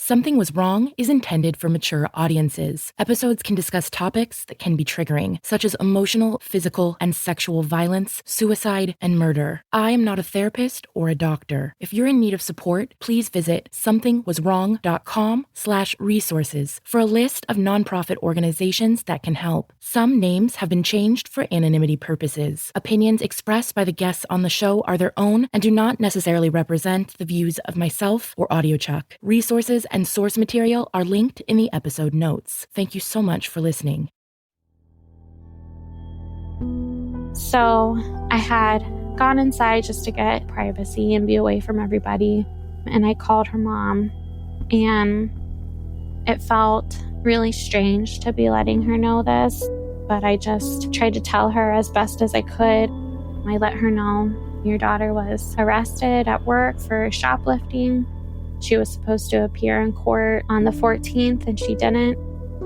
Something Was Wrong is intended for mature audiences. Episodes can discuss topics that can be triggering, such as emotional, physical, and sexual violence, suicide, and murder. I am not a therapist or a doctor. If you're in need of support, please visit somethingwaswrong.com/resources for a list of nonprofit organizations that can help. Some names have been changed for anonymity purposes. Opinions expressed by the guests on the show are their own and do not necessarily represent the views of myself or AudioChuck. Resources and source material are linked in the episode notes. Thank you so much for listening. So I had gone inside just to get privacy and be away from everybody. And I called her mom, and it felt really strange to be letting her know this, but I just tried to tell her as best as I could. I let her know, your daughter was arrested at work for shoplifting. She was supposed to appear in court on the 14th, and she didn't.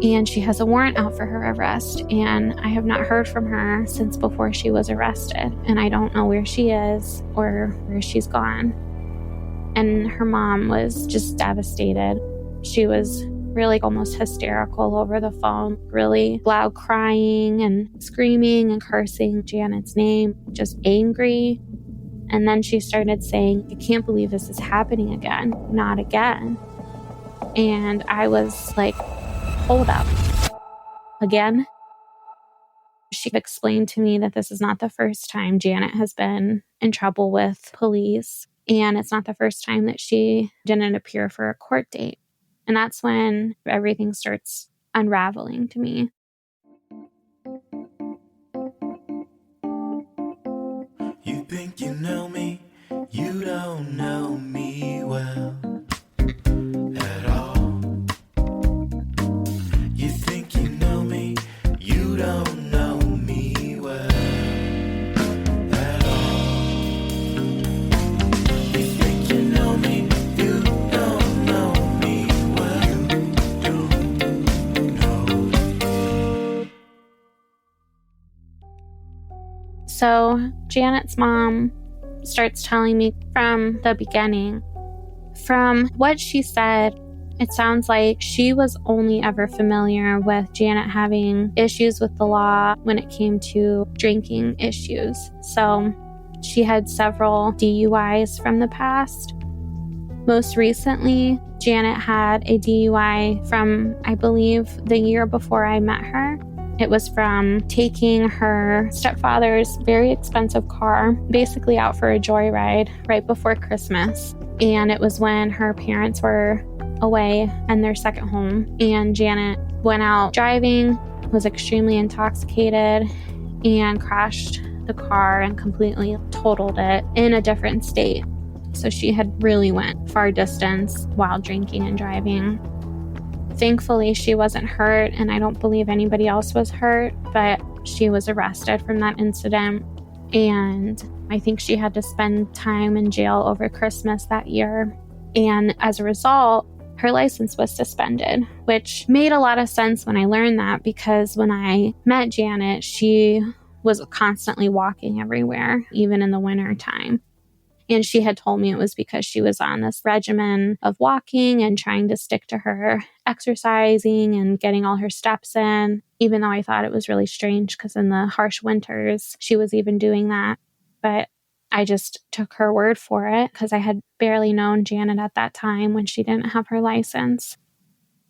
And she has a warrant out for her arrest. And I have not heard from her since before she was arrested. And I don't know where she is or where she's gone. And her mom was just devastated. She was really almost hysterical over the phone, really loud crying and screaming and cursing Janet's name, just angry. And then she started saying, I can't believe this is happening again, not again. And I was like, hold up, again? She explained to me that this is not the first time Janet has been in trouble with police. And it's not the first time that she didn't appear for a court date. And that's when everything starts unraveling to me. You think you know me, you don't know me well at all. You think you know me, you don't know me well at all. You think you know me, you don't know me well. You don't know. So Janet's mom starts telling me from the beginning. From what she said, it sounds like she was only ever familiar with Janet having issues with the law when it came to drinking issues. So she had several DUIs from the past. Most recently, Janet had a DUI from, I believe, the year before I met her. It was from taking her stepfather's very expensive car, basically out for a joyride right before Christmas. And it was when her parents were away in their second home. And Janet went out driving, was extremely intoxicated, and crashed the car and completely totaled it in a different state. So she had really went far distance while drinking and driving. Thankfully, she wasn't hurt, and I don't believe anybody else was hurt, but she was arrested from that incident. And I think she had to spend time in jail over Christmas that year. And as a result, her license was suspended, which made a lot of sense when I learned that, because when I met Janet, she was constantly walking everywhere, even in the winter time. And she had told me it was because she was on this regimen of walking and trying to stick to her exercising and getting all her steps in, even though I thought it was really strange because in the harsh winters, she was even doing that. But I just took her word for it because I had barely known Janet at that time when she didn't have her license.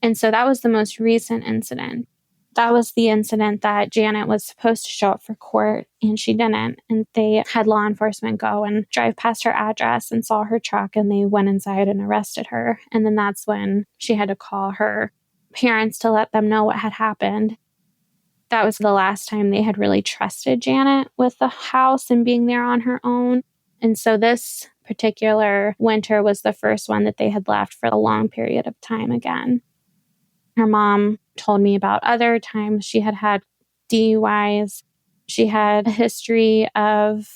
And so that was the most recent incident. That was the incident that Janet was supposed to show up for court and she didn't. And they had law enforcement go and drive past her address and saw her truck, and they went inside and arrested her. And then that's when she had to call her parents to let them know what had happened. That was the last time they had really trusted Janet with the house and being there on her own. And so this particular winter was the first one that they had left for a long period of time again. Her mom told me about other times she had had DUIs. She had a history of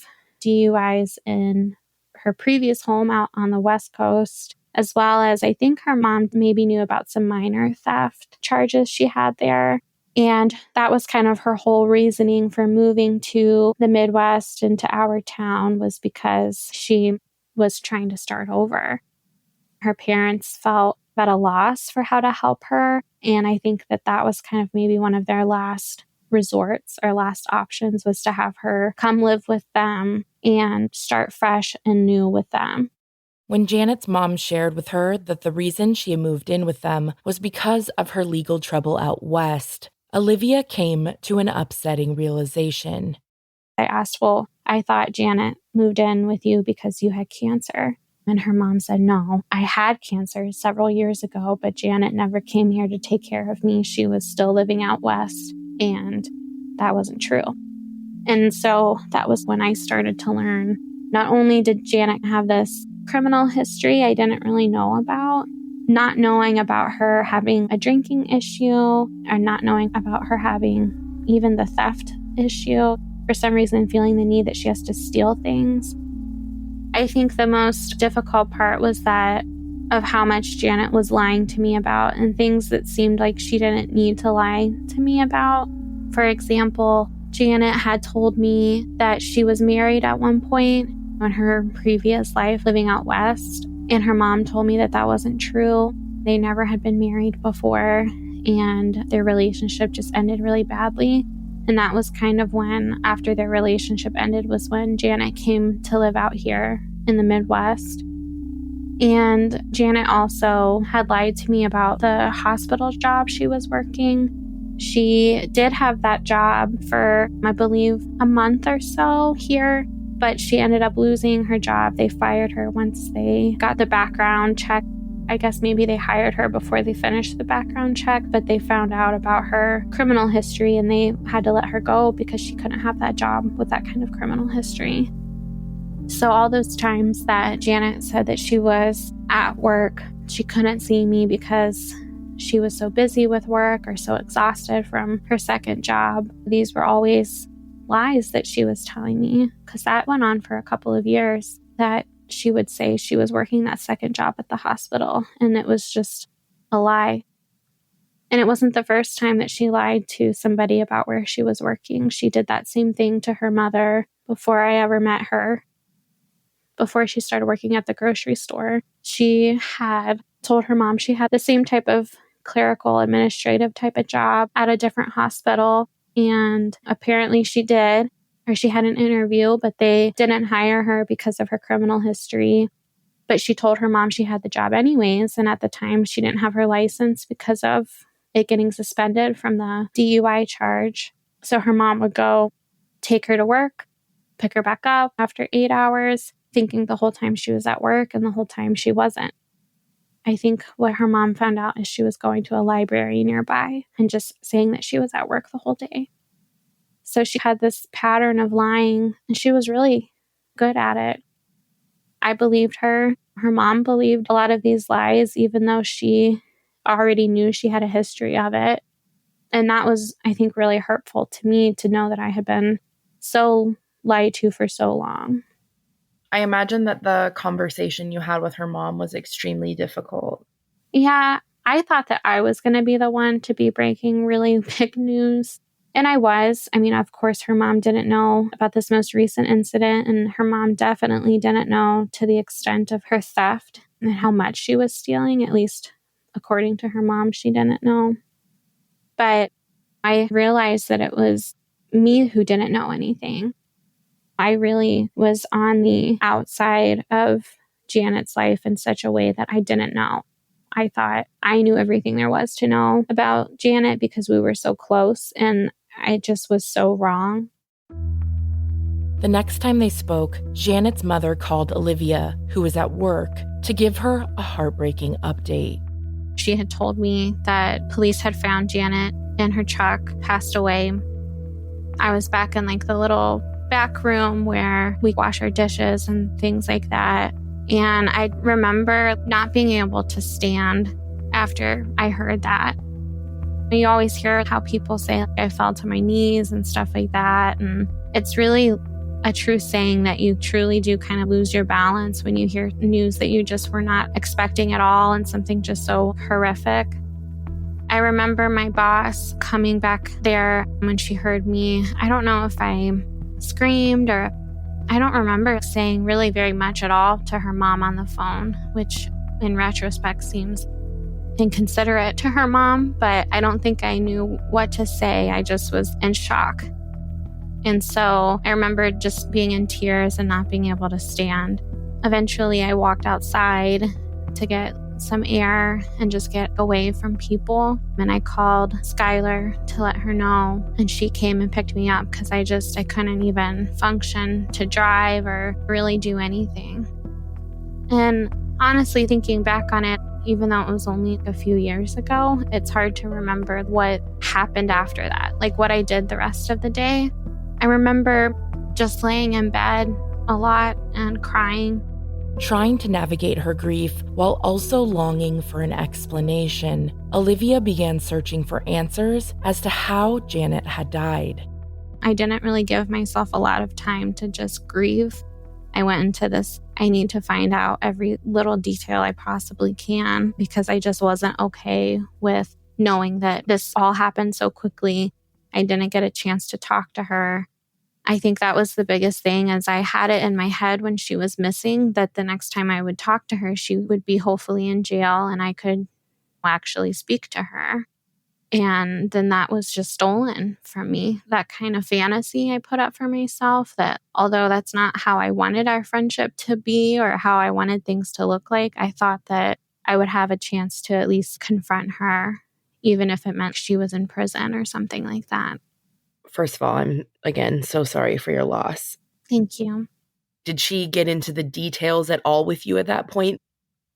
DUIs in her previous home out on the West Coast, as well as I think her mom maybe knew about some minor theft charges she had there. And that was kind of her whole reasoning for moving to the Midwest and to our town, was because she was trying to start over. Her parents felt at a loss for how to help her. And I think that that was kind of maybe one of their last resorts or last options, was to have her come live with them and start fresh and new with them. When Janet's mom shared with her that the reason she had moved in with them was because of her legal trouble out west, Olivia came to an upsetting realization. I asked, well, I thought Janet moved in with you because you had cancer. And her mom said, no, I had cancer several years ago, but Janet never came here to take care of me. She was still living out west, and that wasn't true. And so that was when I started to learn, not only did Janet have this criminal history I didn't really know about, not knowing about her having a drinking issue, or not knowing about her having even the theft issue, for some reason feeling the need that she has to steal things. I think the most difficult part was that of how much Janet was lying to me about, and things that seemed like she didn't need to lie to me about. For example, Janet had told me that she was married at one point in her previous life living out west, and her mom told me that that wasn't true. They never had been married before, and their relationship just ended really badly. And that was kind of when, after their relationship ended, was when Janet came to live out here in the Midwest. And Janet also had lied to me about the hospital job she was working. She did have that job for, I believe, a month or so here, but she ended up losing her job. They fired her once they got the background check. I guess maybe they hired her before they finished the background check, but they found out about her criminal history and they had to let her go because she couldn't have that job with that kind of criminal history. So all those times that Janet said that she was at work, she couldn't see me because she was so busy with work or so exhausted from her second job. These were always lies that she was telling me, because that went on for a couple of years, that she would say she was working that second job at the hospital, and it was just a lie. And it wasn't the first time that she lied to somebody about where she was working. She did that same thing to her mother before I ever met her. Before she started working at the grocery store, she had told her mom she had the same type of clerical administrative type of job at a different hospital. And apparently she did, or she had an interview, but they didn't hire her because of her criminal history. But she told her mom she had the job anyways. And at the time, she didn't have her license because of it getting suspended from the DUI charge. So her mom would go take her to work, pick her back up after 8 hours, thinking the whole time she was at work and the whole time she wasn't. I think what her mom found out is she was going to a library nearby and just saying that she was at work the whole day. So she had this pattern of lying, and she was really good at it. I believed her. Her mom believed a lot of these lies, even though she already knew she had a history of it. And that was, I think, really hurtful to me to know that I had been so lied to for so long. I imagine that the conversation you had with her mom was extremely difficult. Yeah, I thought that I was going to be the one to be breaking really big news. And I was. I mean, of course, her mom didn't know about this most recent incident, and her mom definitely didn't know to the extent of her theft and how much she was stealing. At least according to her mom, she didn't know. But I realized that it was me who didn't know anything. I really was on the outside of Janet's life in such a way that I didn't know. I thought I knew everything there was to know about Janet because we were so close, and I just was so wrong. The next time they spoke, Janet's mother called Olivia, who was at work, to give her a heartbreaking update. She had told me that police had found Janet in her truck, passed away. I was back in the little back room where we wash our dishes and things like that. And I remember not being able to stand after I heard that. You always hear how people say, I fell to my knees and stuff like that. And it's really a true saying that you truly do kind of lose your balance when you hear news that you just were not expecting at all, and something just so horrific. I remember my boss coming back there when she heard me. I don't know if I screamed, or I don't remember saying really very much at all to her mom on the phone, which in retrospect seems and considerate to her mom, but I don't think I knew what to say. I just was in shock. And so I remember just being in tears and not being able to stand. Eventually, I walked outside to get some air and just get away from people. And I called Skylar to let her know. And she came and picked me up because I couldn't even function to drive or really do anything. And honestly, thinking back on it, even though it was only a few years ago, it's hard to remember what happened after that, like what I did the rest of the day. I remember just laying in bed a lot and crying. Trying to navigate her grief while also longing for an explanation, Olivia began searching for answers as to how Janet had died. I didn't really give myself a lot of time to just grieve. I went into this, I need to find out every little detail I possibly can because I just wasn't okay with knowing that this all happened so quickly. I didn't get a chance to talk to her. I think that was the biggest thing, as I had it in my head when she was missing that the next time I would talk to her, she would be hopefully in jail and I could actually speak to her. And then that was just stolen from me. That kind of fantasy I put up for myself, that although that's not how I wanted our friendship to be or how I wanted things to look like, I thought that I would have a chance to at least confront her, even if it meant she was in prison or something like that. First of all, I'm, again, so sorry for your loss. Thank you. Did she get into the details at all with you at that point?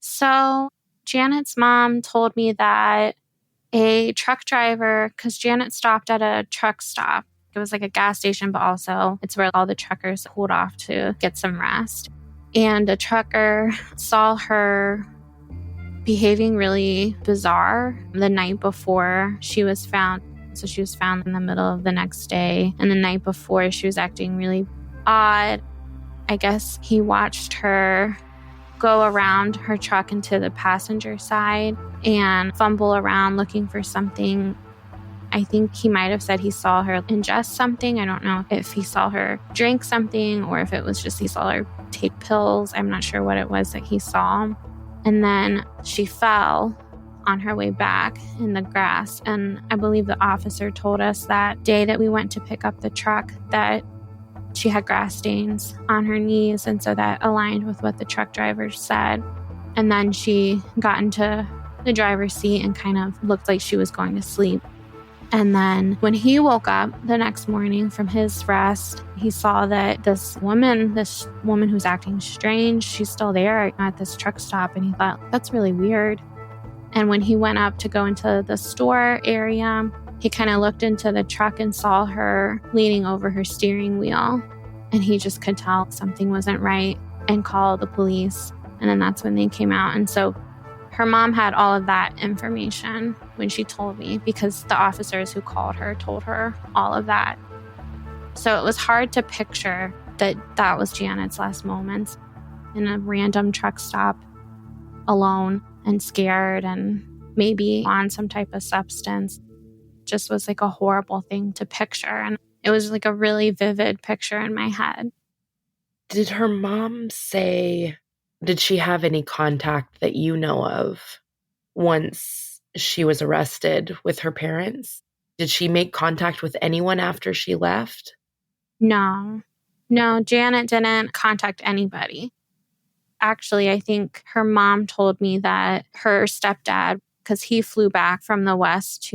So Janet's mom told me that a truck driver, because Janet stopped at a truck stop. It was like a gas station, but also it's where all the truckers pulled off to get some rest. And a trucker saw her behaving really bizarre the night before she was found. So she was found in the middle of the next day. And the night before, she was acting really odd. I guess he watched her go around her truck into the passenger side and fumble around looking for something. I think he might have said he saw her ingest something. I don't know if he saw her drink something or if it was just he saw her take pills. I'm not sure what it was that he saw. And then she fell on her way back in the grass. And I believe the officer told us that day that we went to pick up the truck that she had grass stains on her knees. And so that aligned with what the truck driver said. And then she got into the driver's seat and kind of looked like she was going to sleep. And then when he woke up the next morning from his rest, he saw that this woman who's acting strange, she's still there at this truck stop. And he thought, that's really weird. And when he went up to go into the store area, he kind of looked into the truck and saw her leaning over her steering wheel. And he just could tell something wasn't right and called the police. And then that's when they came out. And so her mom had all of that information when she told me because the officers who called her told her all of that. So it was hard to picture that that was Janet's last moments in a random truck stop alone and scared and maybe on some type of substance. Just was like a horrible thing to picture. And it was like a really vivid picture in my head. Did her mom say, did she have any contact that you know of once she was arrested with her parents? Did she make contact with anyone after she left? No, Janet didn't contact anybody. Actually, I think her mom told me that her stepdad, because he flew back from the West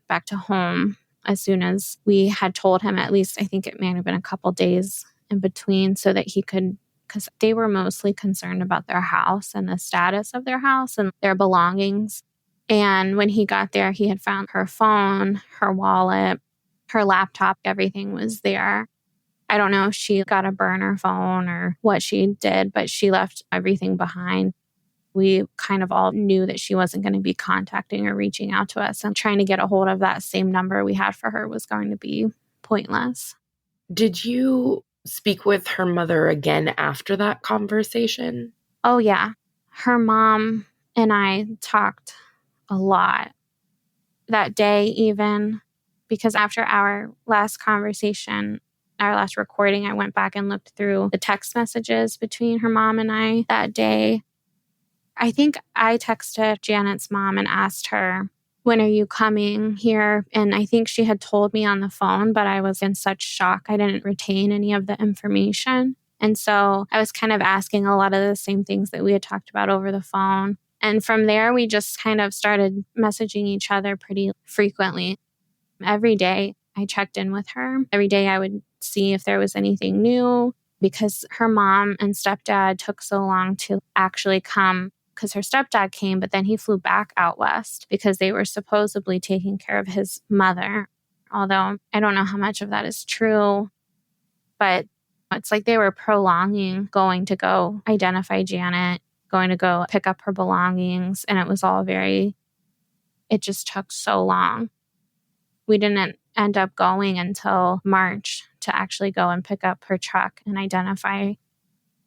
back to home as soon as we had told him, at least I think it may have been a couple days in between, so that he could, because they were mostly concerned about their house and the status of their house and their belongings. And when he got there, he had found her phone, her wallet, her laptop, everything was there. I don't know if she got a burner phone or what she did, but she left everything behind. We kind of all knew that she wasn't going to be contacting or reaching out to us, and trying to get a hold of that same number we had for her was going to be pointless. Did you speak with her mother again after that conversation? Oh, yeah. Her mom and I talked a lot that day, even because after our last conversation, our last recording, I went back and looked through the text messages between her mom and I that day. I think I texted Janet's mom and asked her, when are you coming here? And I think she had told me on the phone, but I was in such shock. I didn't retain any of the information. And so I was kind of asking a lot of the same things that we had talked about over the phone. And from there, we just kind of started messaging each other pretty frequently. Every day I checked in with her. Every day I would see if there was anything new, because her mom and stepdad took so long to actually come, because her stepdad came, but then he flew back out west because they were supposedly taking care of his mother. Although I don't know how much of that is true, but it's like they were prolonging going to go identify Janet, going to go pick up her belongings. And it was all it just took so long. We didn't end up going until March to actually go and pick up her truck and identify,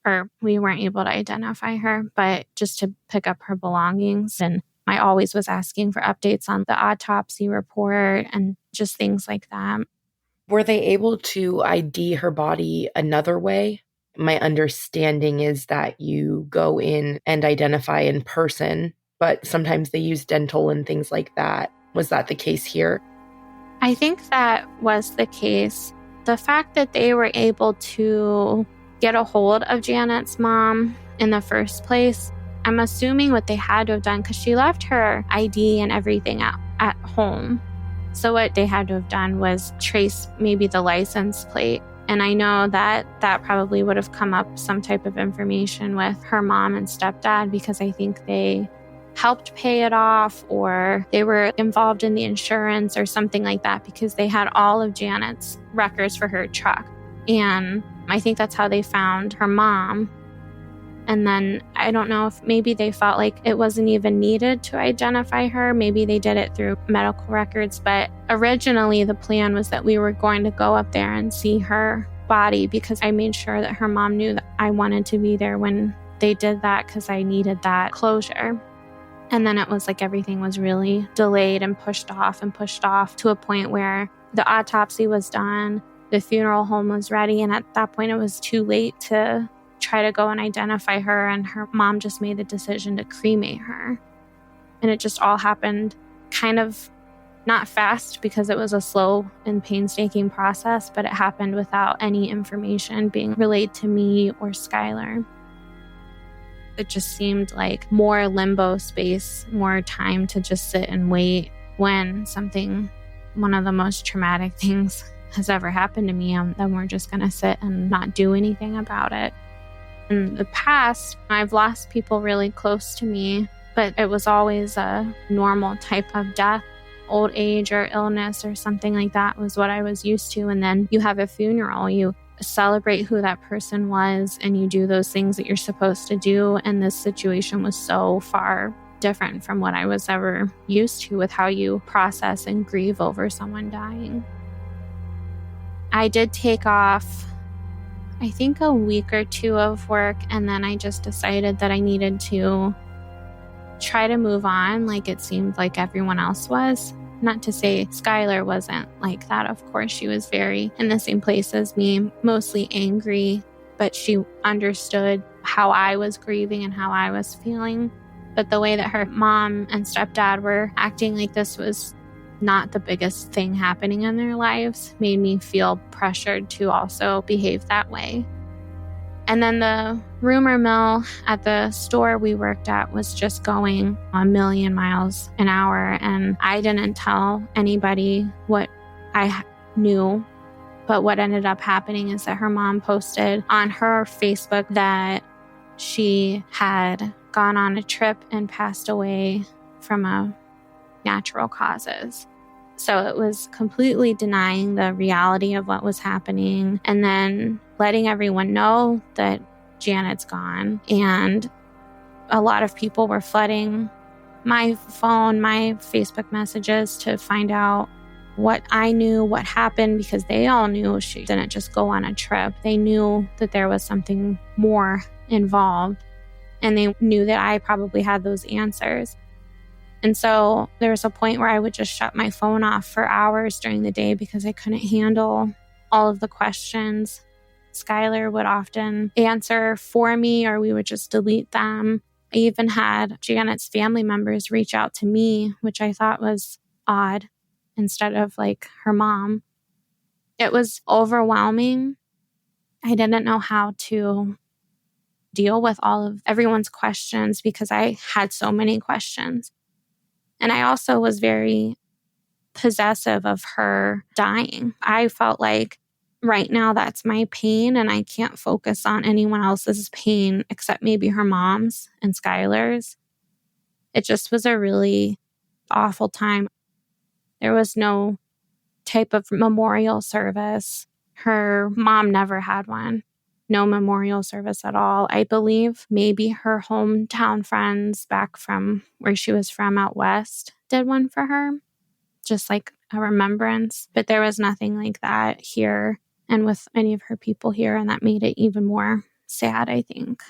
or we weren't able to identify her, but just to pick up her belongings. And I always was asking for updates on the autopsy report and just things like that. Were they able to ID her body another way? My understanding is that you go in and identify in person, but sometimes they use dental and things like that. Was that the case here? I think that was the case. The fact that they were able to get a hold of Janet's mom in the first place, I'm assuming what they had to have done, because she left her ID and everything at home. So what they had to have done was trace maybe the license plate. And I know that that probably would have come up some type of information with her mom and stepdad, because I think they helped pay it off, or they were involved in the insurance or something like that, because they had all of Janet's records for her truck. And I think that's how they found her mom. And then I don't know if maybe they felt like it wasn't even needed to identify her. Maybe they did it through medical records. But originally the plan was that we were going to go up there and see her body, because I made sure that her mom knew that I wanted to be there when they did that, because I needed that closure. And then it was like everything was really delayed and pushed off to a point where the autopsy was done, the funeral home was ready, and at that point it was too late to try to go and identify her, and her mom just made the decision to cremate her. And it just all happened kind of not fast, because it was a slow and painstaking process, but it happened without any information being relayed to me or Skylar. It just seemed like more limbo space, more time to just sit and wait when one of the most traumatic things has ever happened to me. Then we're just going to sit and not do anything about it. In the past, I've lost people really close to me, but it was always a normal type of death. Old age or illness or something like that was what I was used to. And then you have a funeral, you celebrate who that person was, and you do those things that you're supposed to do. And this situation was so far different from what I was ever used to with how you process and grieve over someone dying. I did take off, I think, a week or two of work, and then I just decided that I needed to try to move on, like it seemed like everyone else was. Not to say Skylar wasn't like that. Of course, she was very in the same place as me, mostly angry, but she understood how I was grieving and how I was feeling. But the way that her mom and stepdad were acting like this was not the biggest thing happening in their lives made me feel pressured to also behave that way. And then the rumor mill at the store we worked at was just going a million miles an hour. And I didn't tell anybody what I knew. But what ended up happening is that her mom posted on her Facebook that she had gone on a trip and passed away from natural causes. So it was completely denying the reality of what was happening, and then letting everyone know that Janet's gone. And a lot of people were flooding my phone, my Facebook messages to find out what I knew, what happened, because they all knew she didn't just go on a trip. They knew that there was something more involved, and they knew that I probably had those answers. And so there was a point where I would just shut my phone off for hours during the day because I couldn't handle all of the questions. Skylar would often answer for me, or we would just delete them. I even had Janet's family members reach out to me, which I thought was odd, instead of like her mom. It was overwhelming. I didn't know how to deal with all of everyone's questions because I had so many questions. And I also was very possessive of her dying. I felt like right now that's my pain and I can't focus on anyone else's pain except maybe her mom's and Skylar's. It just was a really awful time. There was no type of memorial service. Her mom never had one. No memorial service at all. I believe maybe her hometown friends back from where she was from out west did one for her, just like a remembrance. But there was nothing like that here and with any of her people here, and that made it even more sad, I think.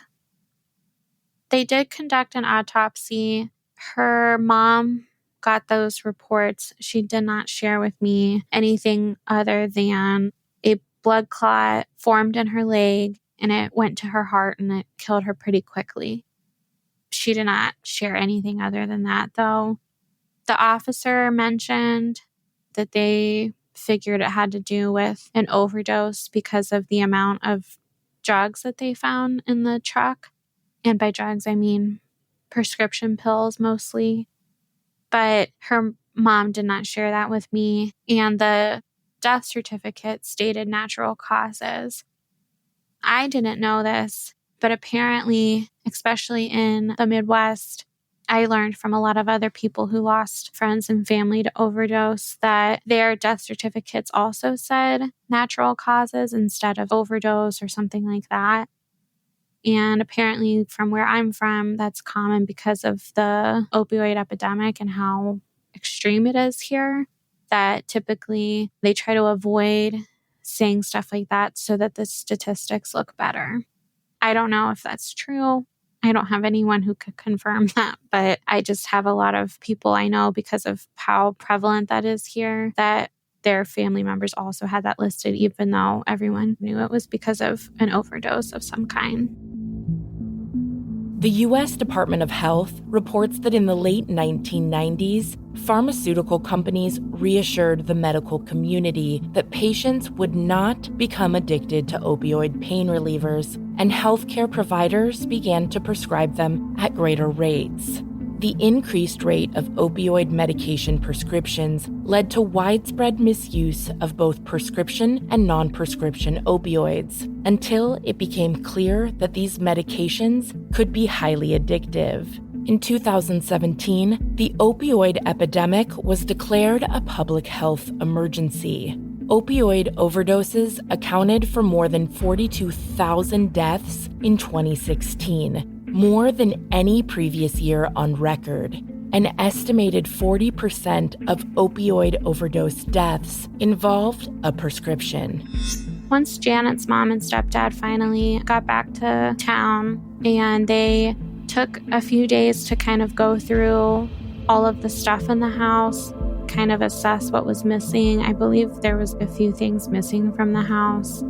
They did conduct an autopsy. Her mom got those reports. She did not share with me anything other than a blood clot formed in her leg and it went to her heart and it killed her pretty quickly. She did not share anything other than that, though. The officer mentioned that they figured it had to do with an overdose because of the amount of drugs that they found in the truck. And by drugs, I mean prescription pills mostly. But her mom did not share that with me. And the death certificate stated natural causes. I didn't know this, but apparently, especially in the Midwest, I learned from a lot of other people who lost friends and family to overdose that their death certificates also said natural causes instead of overdose or something like that. And apparently from where I'm from, that's common because of the opioid epidemic and how extreme it is here, that typically they try to avoid saying stuff like that so that the statistics look better. I don't know if that's true. I don't have anyone who could confirm that, but I just have a lot of people I know because of how prevalent that is here that their family members also had that listed, even though everyone knew it was because of an overdose of some kind. The U.S. Department of Health reports that in the late 1990s, pharmaceutical companies reassured the medical community that patients would not become addicted to opioid pain relievers, and healthcare providers began to prescribe them at greater rates. The increased rate of opioid medication prescriptions led to widespread misuse of both prescription and non-prescription opioids, until it became clear that these medications could be highly addictive. In 2017, the opioid epidemic was declared a public health emergency. Opioid overdoses accounted for more than 42,000 deaths in 2016. More than any previous year on record. An estimated 40% of opioid overdose deaths involved a prescription. Once Janet's mom and stepdad finally got back to town, and they took a few days to kind of go through all of the stuff in the house, kind of assess what was missing. I believe there was a few things missing from the house.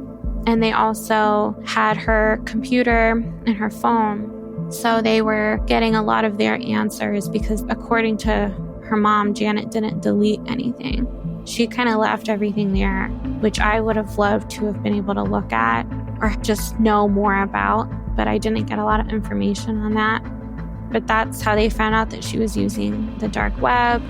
And they also had her computer and her phone. So they were getting a lot of their answers because according to her mom, Janet didn't delete anything. She kind of left everything there, which I would have loved to have been able to look at or just know more about, but I didn't get a lot of information on that. But that's how they found out that she was using the dark web.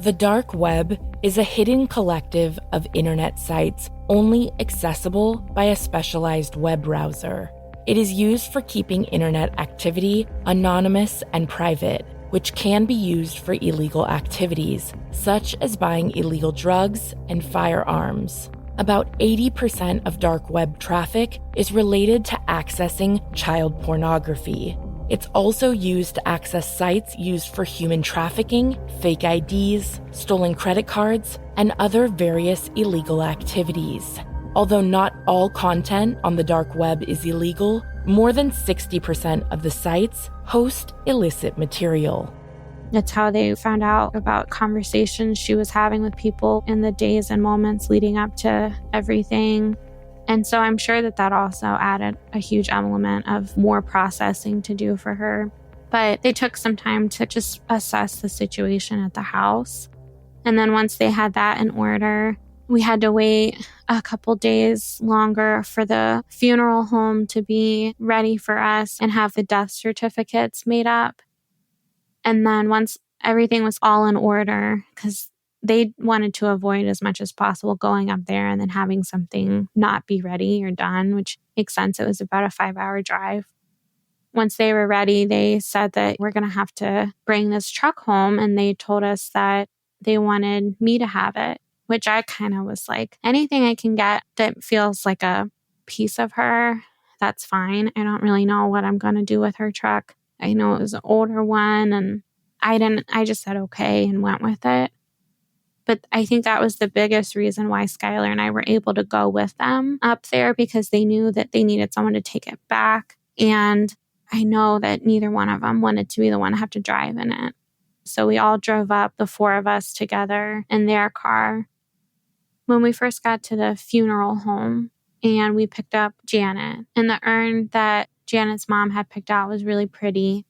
The dark web is a hidden collective of internet sites only accessible by a specialized web browser. It is used for keeping internet activity anonymous and private, which can be used for illegal activities, such as buying illegal drugs and firearms. About 80% of dark web traffic is related to accessing child pornography. It's also used to access sites used for human trafficking, fake IDs, stolen credit cards, and other various illegal activities. Although not all content on the dark web is illegal, more than 60% of the sites host illicit material. It's how they found out about conversations she was having with people in the days and moments leading up to everything. And so I'm sure that also added a huge element of more processing to do for her. But they took some time to just assess the situation at the house. And then once they had that in order, we had to wait a couple days longer for the funeral home to be ready for us and have the death certificates made up. And then once everything was all in order, because they wanted to avoid as much as possible going up there and then having something not be ready or done, which makes sense. It was about a 5-hour drive. Once they were ready, they said that we're going to have to bring this truck home. And they told us that they wanted me to have it, which I kind of was like, anything I can get that feels like a piece of her, that's fine. I don't really know what I'm going to do with her truck. I know it was an older one, and I just said okay and went with it. But I think that was the biggest reason why Skylar and I were able to go with them up there, because they knew that they needed someone to take it back. And I know that neither one of them wanted to be the one to have to drive in it. So we all drove up, the 4 of us together in their car. When we first got to the funeral home and we picked up Janet, and the urn that Janet's mom had picked out was really pretty.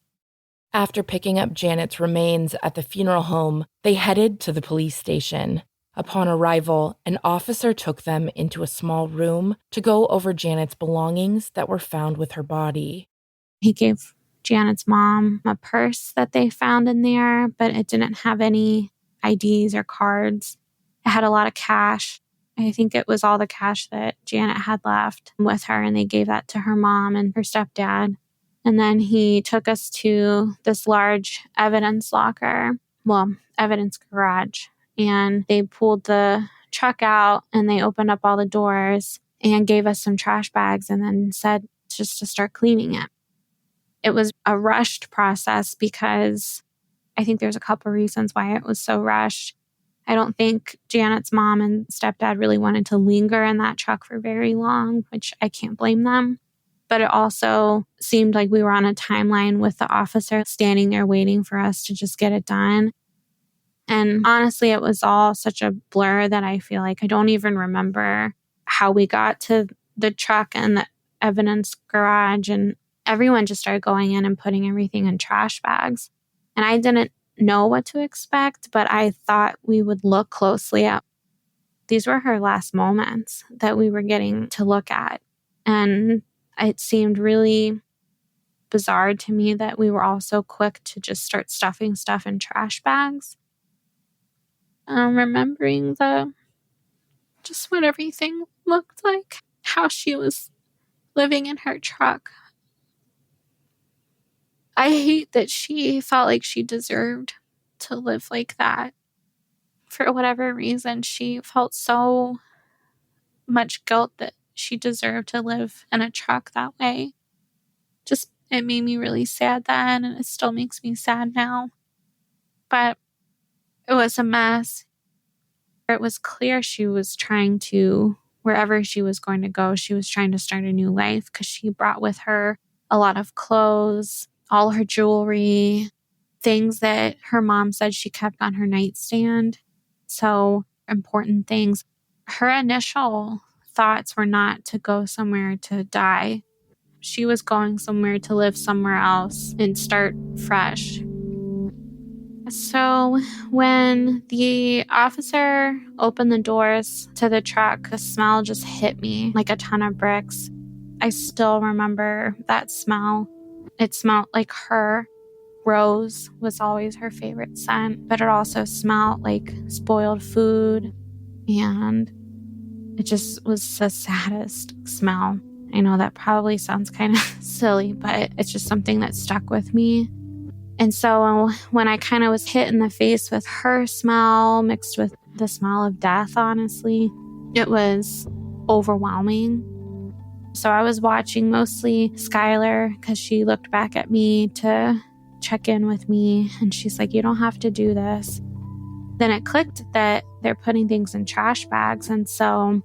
After picking up Janet's remains at the funeral home, they headed to the police station. Upon arrival, an officer took them into a small room to go over Janet's belongings that were found with her body. He gave Janet's mom a purse that they found in there, but it didn't have any IDs or cards. It had a lot of cash. I think it was all the cash that Janet had left with her, and they gave that to her mom and her stepdad. And then he took us to this large evidence evidence garage. And they pulled the truck out and they opened up all the doors and gave us some trash bags and then said just to start cleaning it. It was a rushed process because I think there's a couple reasons why it was so rushed. I don't think Janet's mom and stepdad really wanted to linger in that truck for very long, which I can't blame them. But it also seemed like we were on a timeline with the officer standing there waiting for us to just get it done. And honestly, it was all such a blur that I feel like I don't even remember how we got to the truck and the evidence garage. And everyone just started going in and putting everything in trash bags. And I didn't know what to expect, but I thought we would look closely at. These were her last moments that we were getting to look at. And it seemed really bizarre to me that we were all so quick to just start stuffing stuff in trash bags. Remembering just what everything looked like, how she was living in her truck. I hate that she felt like she deserved to live like that. For whatever reason, she felt so much guilt that she deserved to live in a truck that way. Just, it made me really sad then, and it still makes me sad now. But it was a mess. It was clear she was trying to, wherever she was going to go, she was trying to start a new life because she brought with her a lot of clothes, all her jewelry, things that her mom said she kept on her nightstand. So important things. Her initial thoughts were not to go somewhere to die. She was going somewhere to live somewhere else and start fresh. So when the officer opened the doors to the truck, the smell just hit me like a ton of bricks. I still remember that smell. It smelled like her. Rose was always her favorite scent, but it also smelled like spoiled food, and it just was the saddest smell. I know that probably sounds kind of silly, but it's just something that stuck with me. And so when I kind of was hit in the face with her smell mixed with the smell of death, honestly, it was overwhelming. So I was watching mostly Skylar because she looked back at me to check in with me, and she's like, "You don't have to do this." Then it clicked that they're putting things in trash bags, and so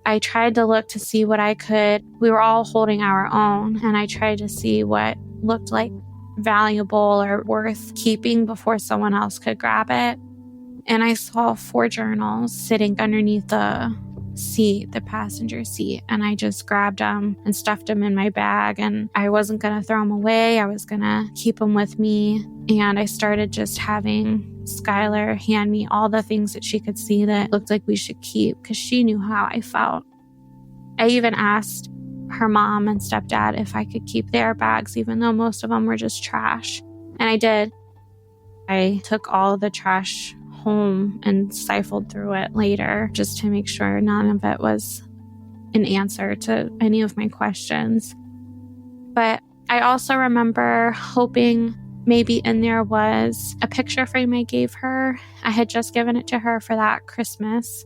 I tried to look to see what I could. We were all holding our own, and I tried to see what looked like valuable or worth keeping before someone else could grab it. And I saw 4 journals sitting underneath the seat, the passenger seat, and I just grabbed them and stuffed them in my bag, and I wasn't going to throw them away. I was going to keep them with me, and I started just having Skylar hand me all the things that she could see that looked like we should keep because she knew how I felt. I even asked her mom and stepdad if I could keep their bags, even though most of them were just trash, and I did. I took all of the trash home and siphoned through it later just to make sure none of it was an answer to any of my questions. But I also remember hoping maybe in there was a picture frame I gave her. I had just given it to her for that Christmas.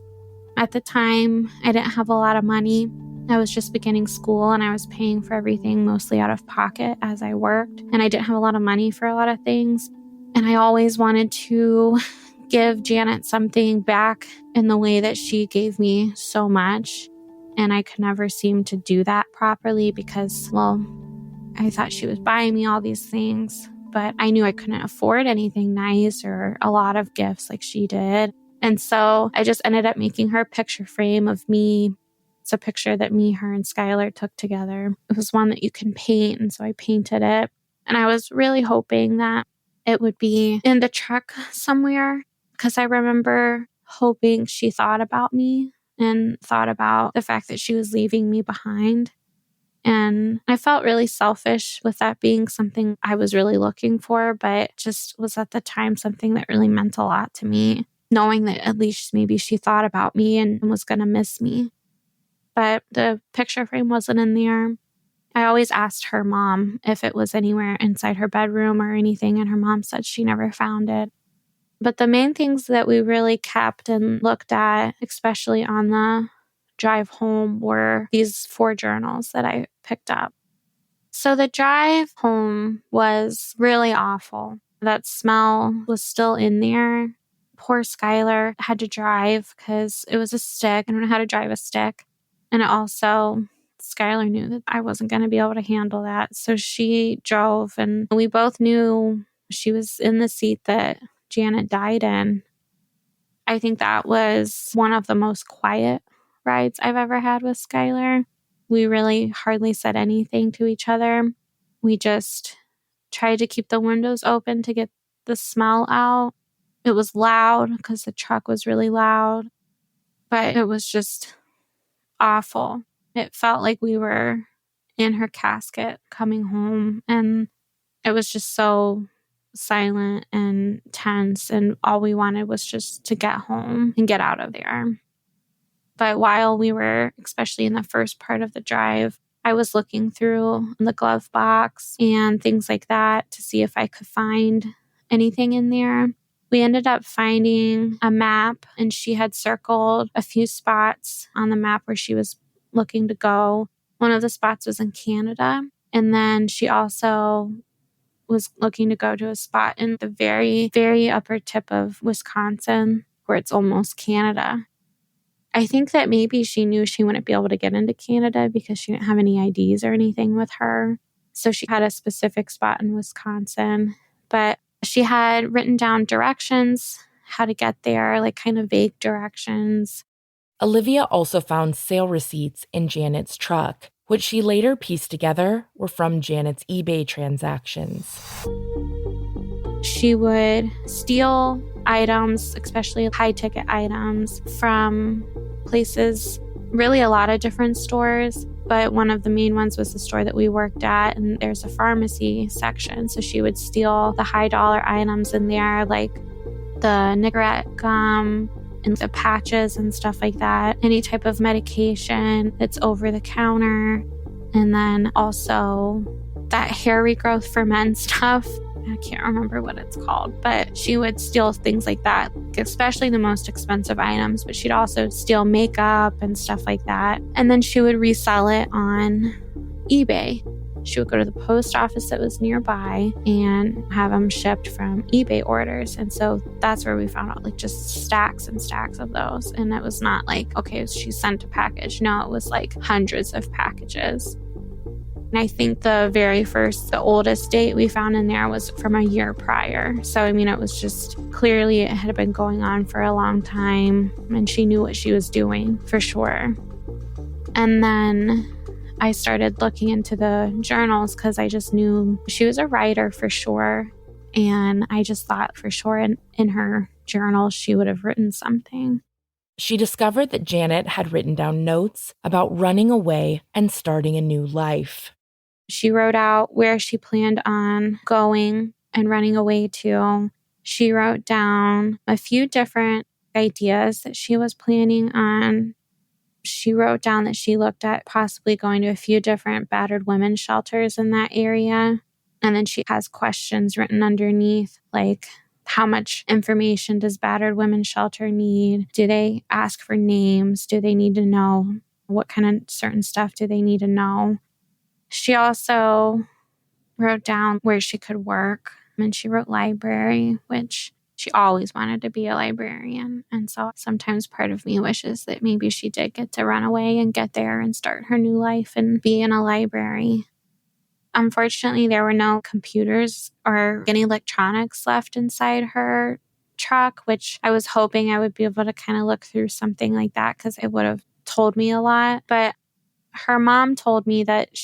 At the time, I didn't have a lot of money. I was just beginning school and I was paying for everything mostly out of pocket as I worked. And I didn't have a lot of money for a lot of things. And I always wanted to give Janet something back in the way that she gave me so much. And I could never seem to do that properly because, well, I thought she was buying me all these things, but I knew I couldn't afford anything nice or a lot of gifts like she did. And so I just ended up making her a picture frame of me. It's a picture that me, her, and Skylar took together. It was one that you can paint, and so I painted it. And I was really hoping that it would be in the truck somewhere, because I remember hoping she thought about me and thought about the fact that she was leaving me behind. And I felt really selfish with that being something I was really looking for, but just was at the time something that really meant a lot to me, knowing that at least maybe she thought about me and was going to miss me. But the picture frame wasn't in there. I always asked her mom if it was anywhere inside her bedroom or anything, and her mom said she never found it. But the main things that we really kept and looked at, especially on the drive home, were these 4 journals that I picked up. So the drive home was really awful. That smell was still in there. Poor Skylar had to drive because it was a stick. I don't know how to drive a stick. And also, Skylar knew that I wasn't going to be able to handle that. So she drove, and we both knew she was in the seat that Janet died in. I think that was one of the most quiet rides I've ever had with Skylar. We really hardly said anything to each other. We just tried to keep the windows open to get the smell out. It was loud because the truck was really loud, but it was just awful. It felt like we were in her casket coming home, and it was just so silent and tense, and all we wanted was just to get home and get out of there. But while we were, especially in the first part of the drive, I was looking through the glove box and things like that to see if I could find anything in there. We ended up finding a map, and she had circled a few spots on the map where she was looking to go. One of the spots was in Canada, and then she also was looking to go to a spot in the very, very upper tip of Wisconsin, where it's almost Canada. I think that maybe she knew she wouldn't be able to get into Canada because she didn't have any IDs or anything with her. So she had a specific spot in Wisconsin, but she had written down directions, how to get there, like kind of vague directions. Olivia also found sale receipts in Janet's truck, which she later pieced together were from Janet's eBay transactions. She would steal items, especially high-ticket items, from places, really a lot of different stores, but one of the main ones was the store that we worked at, and there's a pharmacy section, so she would steal the high-dollar items in there, like the Nicorette gum and the patches and stuff like that, any type of medication that's over the counter, and then also that hair regrowth for men stuff. I can't remember what it's called, but she would steal things like that, especially the most expensive items, but she'd also steal makeup and stuff like that. And then she would resell it on eBay. She would go to the post office that was nearby and have them shipped from eBay orders. And so that's where we found out, like, just stacks and stacks of those. And it was not like, okay, she sent a package. No, it was like hundreds of packages. And I think the oldest date we found in there was from a year prior. So, it was just clearly it had been going on for a long time and she knew what she was doing for sure. And then I started looking into the journals because I just knew she was a writer for sure. And I just thought for sure in her journal she would have written something. She discovered that Janet had written down notes about running away and starting a new life. She wrote out where she planned on going and running away to. She wrote down a few different ideas that she was planning on. She wrote down that she looked at possibly going to a few different battered women's shelters in that area. And then she has questions written underneath, like how much information does battered women's shelter need? Do they ask for names? Do they need to know what kind of certain stuff do they need to know? She also wrote down where she could work, and she wrote library, which she always wanted to be a librarian. And so sometimes part of me wishes that maybe she did get to run away and get there and start her new life and be in a library. Unfortunately, there were no computers or any electronics left inside her truck, which I was hoping I would be able to kind of look through something like that because it would have told me a lot. But her mom told me that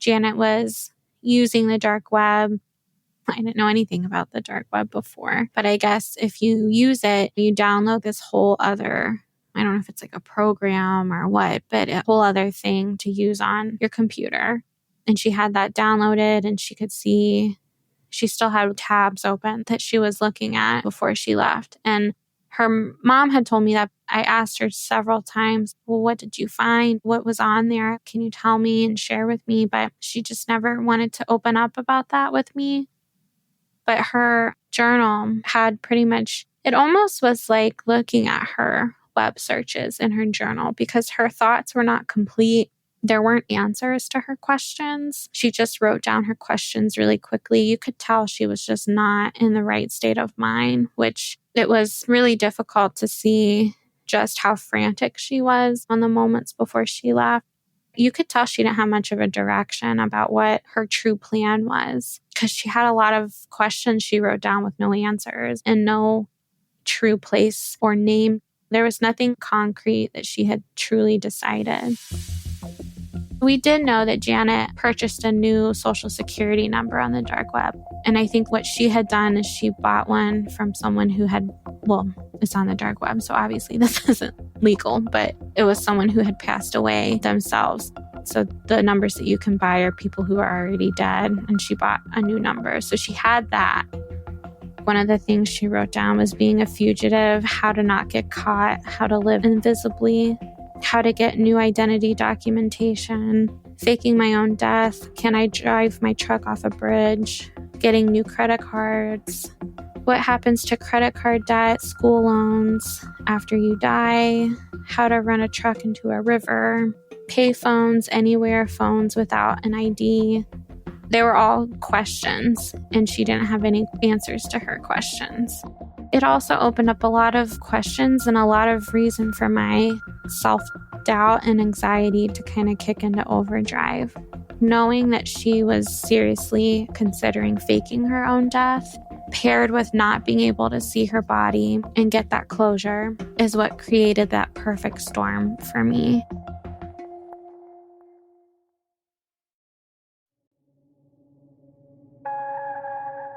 Janet was using the dark web. I didn't know anything about the dark web before, but I guess if you use it, you download this whole other, I don't know if it's like a program or what, but a whole other thing to use on your computer. And she had that downloaded and she could see, she still had tabs open that she was looking at before she left. And her mom had told me that. I asked her several times, well, what did you find? What was on there? Can you tell me and share with me? But she just never wanted to open up about that with me. But her journal had pretty much, it almost was like looking at her web searches in her journal because her thoughts were not complete. There weren't answers to her questions. She just wrote down her questions really quickly. You could tell she was just not in the right state of mind, which it was really difficult to see just how frantic she was on the moments before she left. You could tell she didn't have much of a direction about what her true plan was because she had a lot of questions she wrote down with no answers and no true place or name. There was nothing concrete that she had truly decided. We did know that Janet purchased a new Social Security number on the dark web. And I think what she had done is she bought one from someone who had, well, it's on the dark web, so obviously this isn't legal, but it was someone who had passed away themselves. So the numbers that you can buy are people who are already dead, and she bought a new number. So she had that. One of the things she wrote down was being a fugitive, how to not get caught, how to live invisibly, how to get new identity documentation, faking my own death, can I drive my truck off a bridge, getting new credit cards, what happens to credit card debt, school loans after you die, how to run a truck into a river, pay phones anywhere, phones without an ID. They were all questions, and she didn't have any answers to her questions. It also opened up a lot of questions and a lot of reason for my self-doubt and anxiety to kind of kick into overdrive. Knowing that she was seriously considering faking her own death, paired with not being able to see her body and get that closure, is what created that perfect storm for me.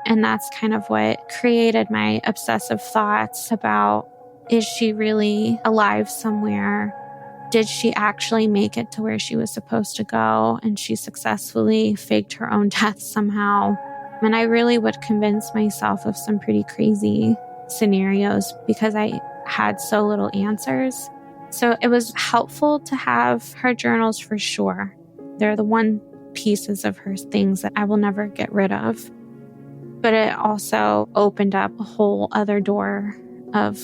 And that's kind of what created my obsessive thoughts about, is she really alive somewhere? Did she actually make it to where she was supposed to go? And she successfully faked her own death somehow. And I really would convince myself of some pretty crazy scenarios because I had so little answers. So it was helpful to have her journals for sure. They're the one pieces of her things that I will never get rid of. But it also opened up a whole other door of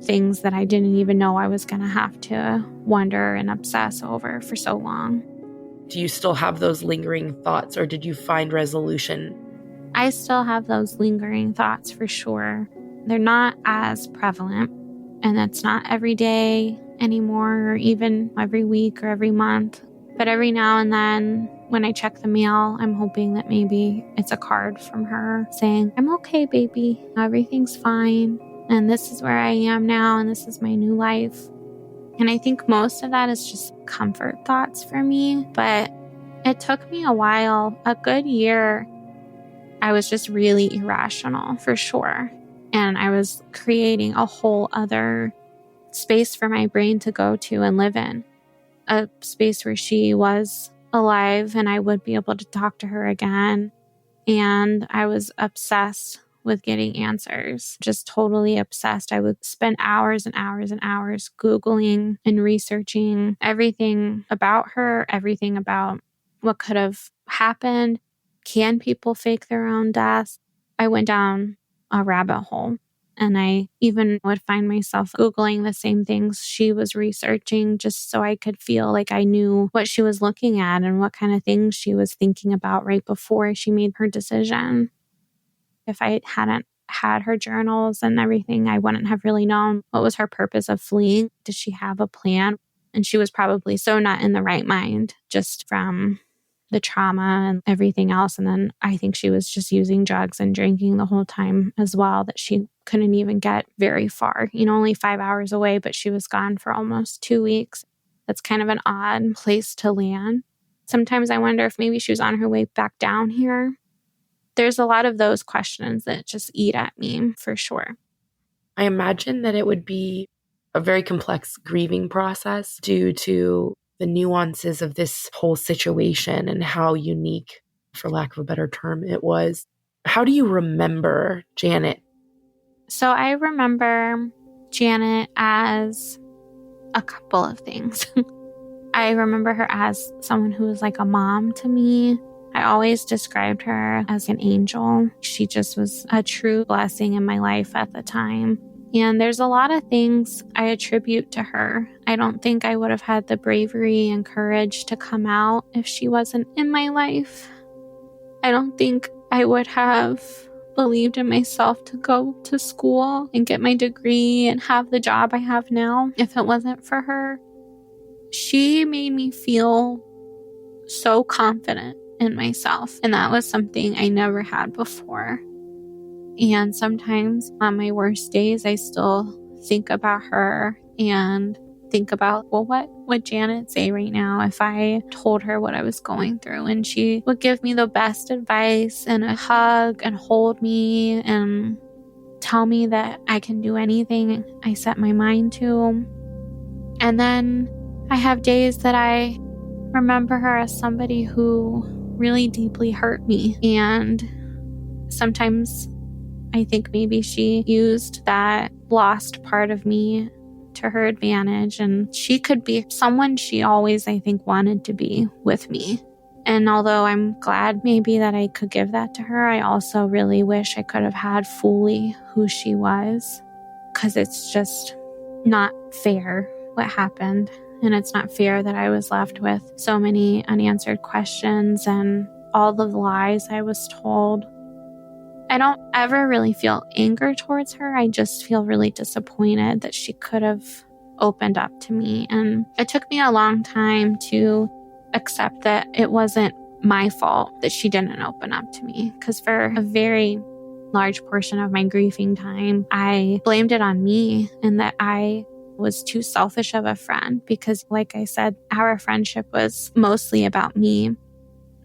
things that I didn't even know I was going to have to wonder and obsess over for so long. Do you still have those lingering thoughts, or did you find resolution? I still have those lingering thoughts for sure. They're not as prevalent, and that's not every day anymore, or even every week or every month. But every now and then When I check the mail, I'm hoping that maybe it's a card from her saying, I'm okay, baby. Everything's fine. And this is where I am now. And this is my new life. And I think most of that is just comfort thoughts for me. But it took me a while, a good year. I was just really irrational for sure. And I was creating a whole other space for my brain to go to and live in. A space where she was alive and I would be able to talk to her again. And I was obsessed with getting answers, just totally obsessed. I would spend hours and hours and hours Googling and researching everything about her, everything about what could have happened. Can people fake their own deaths? I went down a rabbit hole. And I even would find myself Googling the same things she was researching just so I could feel like I knew what she was looking at and what kind of things she was thinking about right before she made her decision. If I hadn't had her journals and everything, I wouldn't have really known what was her purpose of fleeing. Did she have a plan? And she was probably so not in the right mind just from the trauma and everything else. And then I think she was just using drugs and drinking the whole time as well, that she couldn't even get very far, only 5 hours away, but she was gone for almost 2 weeks. That's kind of an odd place to land. Sometimes I wonder if maybe she was on her way back down here. There's a lot of those questions that just eat at me for sure. I imagine that it would be a very complex grieving process due to the nuances of this whole situation and how unique, for lack of a better term, it was. How do you remember Janet? So I remember Janet as a couple of things. I remember her as someone who was like a mom to me. I always described her as an angel. She just was a true blessing in my life at the time. And there's a lot of things I attribute to her. I don't think I would have had the bravery and courage to come out if she wasn't in my life. I don't think I would have believed in myself to go to school and get my degree and have the job I have now if it wasn't for her. She made me feel so confident in myself, and that was something I never had before. And sometimes on my worst days, I still think about her and think about, well, what would Janet say right now if I told her what I was going through? And she would give me the best advice and a hug and hold me and tell me that I can do anything I set my mind to. And then I have days that I remember her as somebody who really deeply hurt me. And sometimes I think maybe she used that lost part of me to her advantage, and she could be someone she always, I think, wanted to be with me. And although I'm glad maybe that I could give that to her, I also really wish I could have had fully who she was, because it's just not fair what happened. And it's not fair that I was left with so many unanswered questions and all the lies I was told. I don't ever really feel anger towards her. I just feel really disappointed that she could have opened up to me. And it took me a long time to accept that it wasn't my fault that she didn't open up to me. Because for a very large portion of my grieving time, I blamed it on me and that I was too selfish of a friend. Because like I said, our friendship was mostly about me.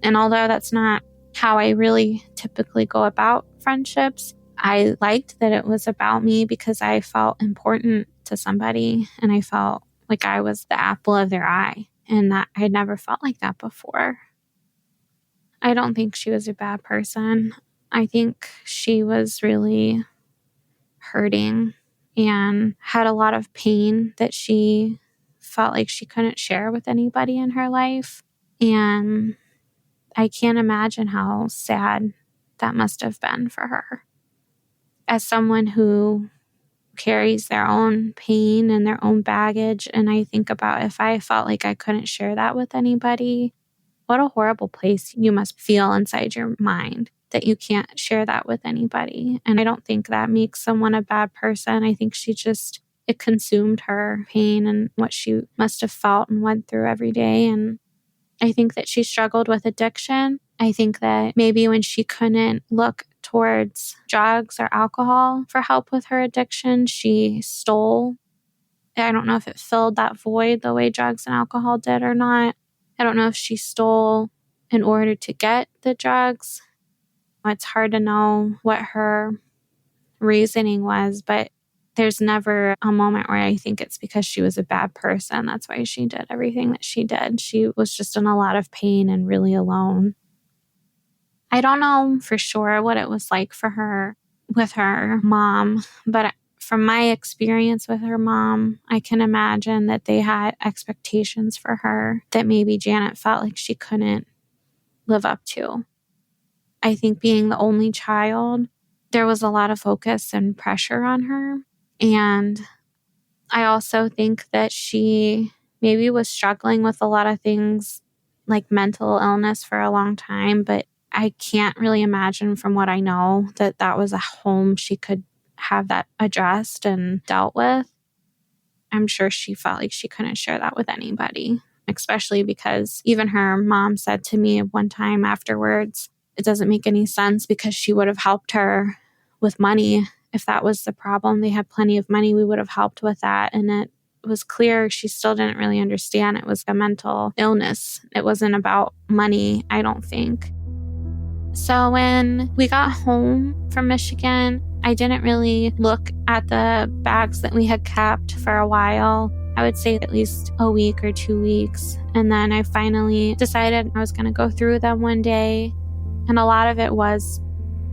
And although that's not how I really typically go about friendships, I liked that it was about me because I felt important to somebody and I felt like I was the apple of their eye, and that I had never felt like that before. I don't think she was a bad person. I think she was really hurting and had a lot of pain that she felt like she couldn't share with anybody in her life. And I can't imagine how sad that must have been for her. As someone who carries their own pain and their own baggage, and I think about if I felt like I couldn't share that with anybody, what a horrible place you must feel inside your mind that you can't share that with anybody. And I don't think that makes someone a bad person. I think it consumed her pain and what she must have felt and went through every day. And I think that she struggled with addiction. I think that maybe when she couldn't look towards drugs or alcohol for help with her addiction, she stole. I don't know if it filled that void the way drugs and alcohol did or not. I don't know if she stole in order to get the drugs. It's hard to know what her reasoning was, but there's never a moment where I think it's because she was a bad person. That's why she did everything that she did. She was just in a lot of pain and really alone. I don't know for sure what it was like for her with her mom, but from my experience with her mom, I can imagine that they had expectations for her that maybe Janet felt like she couldn't live up to. I think being the only child, there was a lot of focus and pressure on her. And I also think that she maybe was struggling with a lot of things like mental illness for a long time, but I can't really imagine from what I know that that was a home she could have that addressed and dealt with. I'm sure she felt like she couldn't share that with anybody, especially because even her mom said to me one time afterwards, it doesn't make any sense because she would have helped her with money. If that was the problem, they had plenty of money, we would have helped with that. And it was clear she still didn't really understand it was a mental illness. It wasn't about money, I don't think. So when we got home from Michigan, I didn't really look at the bags that we had kept for a while. I would say at least a week or 2 weeks. And then I finally decided I was going to go through them one day. And a lot of it was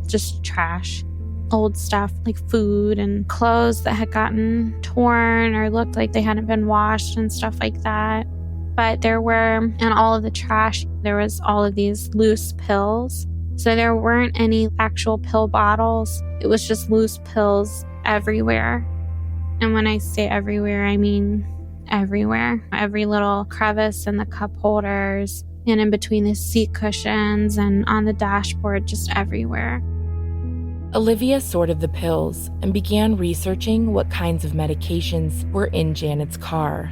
just trash. Old stuff like food and clothes that had gotten torn or looked like they hadn't been washed and stuff like that. But there were, in all of the trash, there was all of these loose pills. So there weren't any actual pill bottles. It was just loose pills everywhere. And when I say everywhere, I mean everywhere. Every little crevice in the cup holders and in between the seat cushions and on the dashboard, just everywhere. Olivia sorted the pills and began researching what kinds of medications were in Janet's car.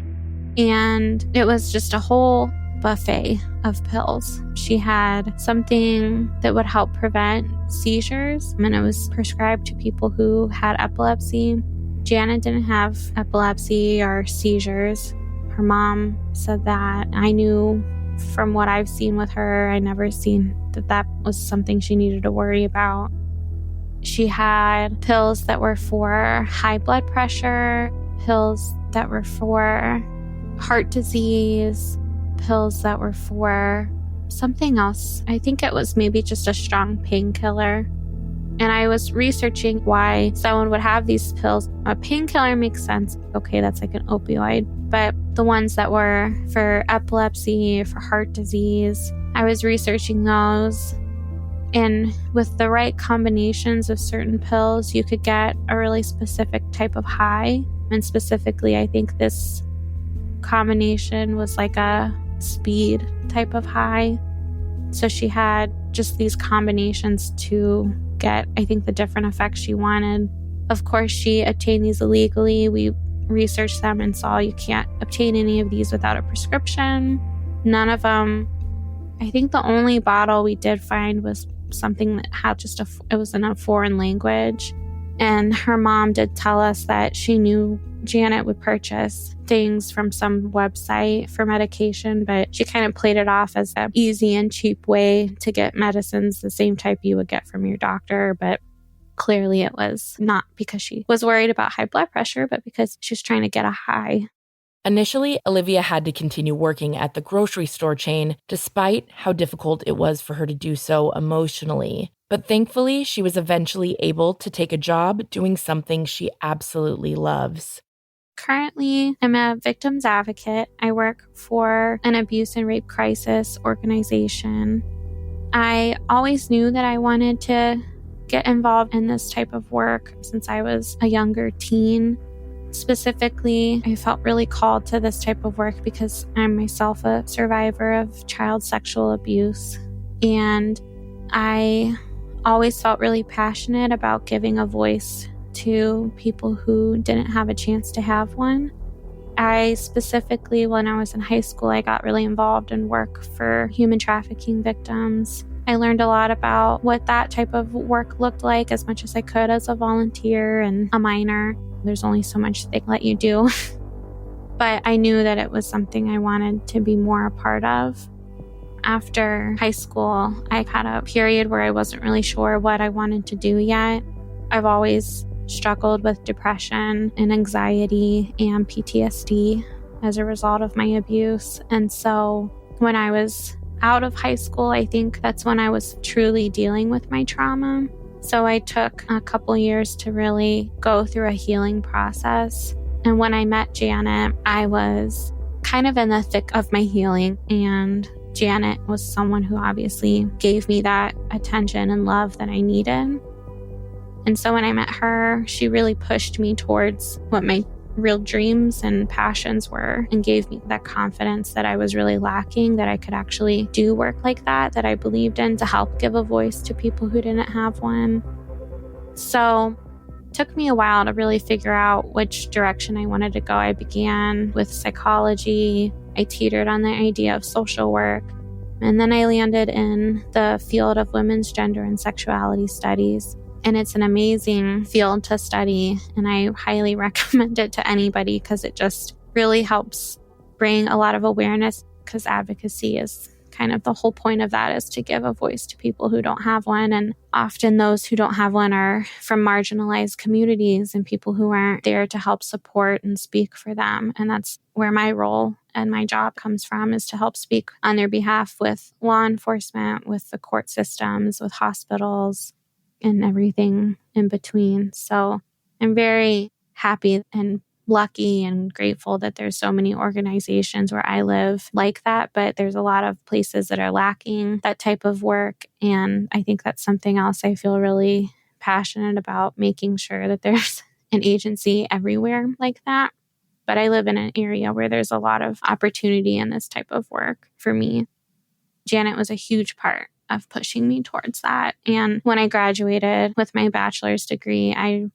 And it was just a whole buffet of pills. She had something that would help prevent seizures, and it was prescribed to people who had epilepsy. Janet didn't have epilepsy or seizures. Her mom said that. I knew from what I've seen with her, I never seen that that was something she needed to worry about. She had pills that were for high blood pressure, pills that were for heart disease, pills that were for something else. I think it was maybe just a strong painkiller. And I was researching why someone would have these pills. A painkiller makes sense. Okay, that's like an opioid. But the ones that were for epilepsy, for heart disease, I was researching those. And with the right combinations of certain pills, you could get a really specific type of high. And specifically, I think this combination was like a speed type of high. So she had just these combinations to get, I think, the different effects she wanted. Of course, she obtained these illegally. We researched them and saw you can't obtain any of these without a prescription. None of them. I think the only bottle we did find was something that had just it was in a foreign language. And her mom did tell us that she knew Janet would purchase things from some website for medication, but she kind of played it off as an easy and cheap way to get medicines, the same type you would get from your doctor. But clearly it was not because she was worried about high blood pressure, but because she was trying to get a high. Initially, Olivia had to continue working at the grocery store chain, despite how difficult it was for her to do so emotionally. But thankfully, she was eventually able to take a job doing something she absolutely loves. Currently, I'm a victim's advocate. I work for an abuse and rape crisis organization. I always knew that I wanted to get involved in this type of work since I was a younger teen. Specifically, I felt really called to this type of work because I'm myself a survivor of child sexual abuse. And I always felt really passionate about giving a voice to people who didn't have a chance to have one. I specifically, when I was in high school, I got really involved in work for human trafficking victims. I learned a lot about what that type of work looked like as much as I could as a volunteer and a minor. There's only so much they let you do. But I knew that it was something I wanted to be more a part of. After high school, I had a period where I wasn't really sure what I wanted to do yet. I've always struggled with depression and anxiety and PTSD as a result of my abuse. And so when I was out of high school, I think that's when I was truly dealing with my trauma. So I took a couple years to really go through a healing process. And when I met Janet, I was kind of in the thick of my healing, and Janet was someone who obviously gave me that attention and love that I needed. And so when I met her, she really pushed me towards what my real dreams and passions were and gave me that confidence that I was really lacking, that I could actually do work like that I believed in, to help give a voice to people who didn't have one. So it took me a while to really figure out which direction I wanted to go. I began with psychology. I teetered on the idea of social work. And then I landed in the field of women's gender and sexuality studies. And it's an amazing field to study, and I highly recommend it to anybody because it just really helps bring a lot of awareness, because advocacy is kind of the whole point of that, is to give a voice to people who don't have one. And often those who don't have one are from marginalized communities and people who aren't there to help support and speak for them. And that's where my role and my job comes from, is to help speak on their behalf with law enforcement, with the court systems, with hospitals, and everything in between. So I'm very happy and lucky and grateful that there's so many organizations where I live like that, but there's a lot of places that are lacking that type of work. And I think that's something else I feel really passionate about, making sure that there's an agency everywhere like that. But I live in an area where there's a lot of opportunity in this type of work for me. Janet was a huge part of pushing me towards that. And when I graduated with my bachelor's degree, I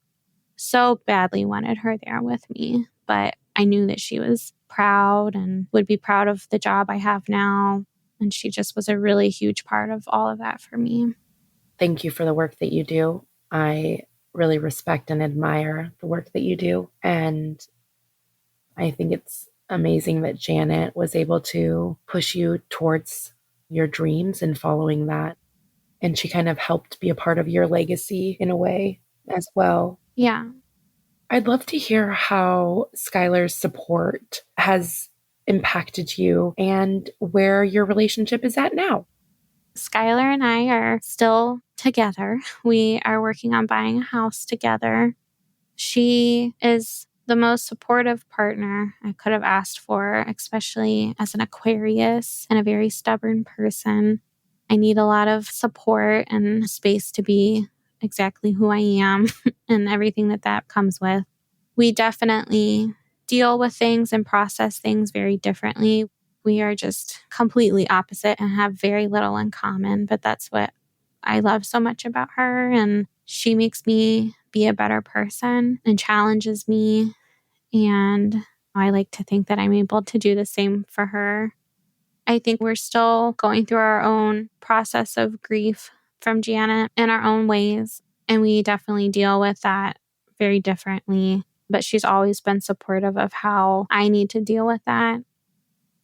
so badly wanted her there with me, but I knew that she was proud and would be proud of the job I have now. And she just was a really huge part of all of that for me. Thank you for the work that you do. I really respect and admire the work that you do. And I think it's amazing that Janet was able to push you towards your dreams and following that. And she kind of helped be a part of your legacy in a way as well. Yeah. I'd love to hear how Skylar's support has impacted you and where your relationship is at now. Skylar and I are still together. We are working on buying a house together. She is the most supportive partner I could have asked for, especially as an Aquarius and a very stubborn person. I need a lot of support and space to be exactly who I am and everything that comes with. We definitely deal with things and process things very differently. We are just completely opposite and have very little in common, but that's what I love so much about her. And she makes me be a better person and challenges me. And I like to think that I'm able to do the same for her. I think we're still going through our own process of grief from Janet in our own ways. And we definitely deal with that very differently. But she's always been supportive of how I need to deal with that.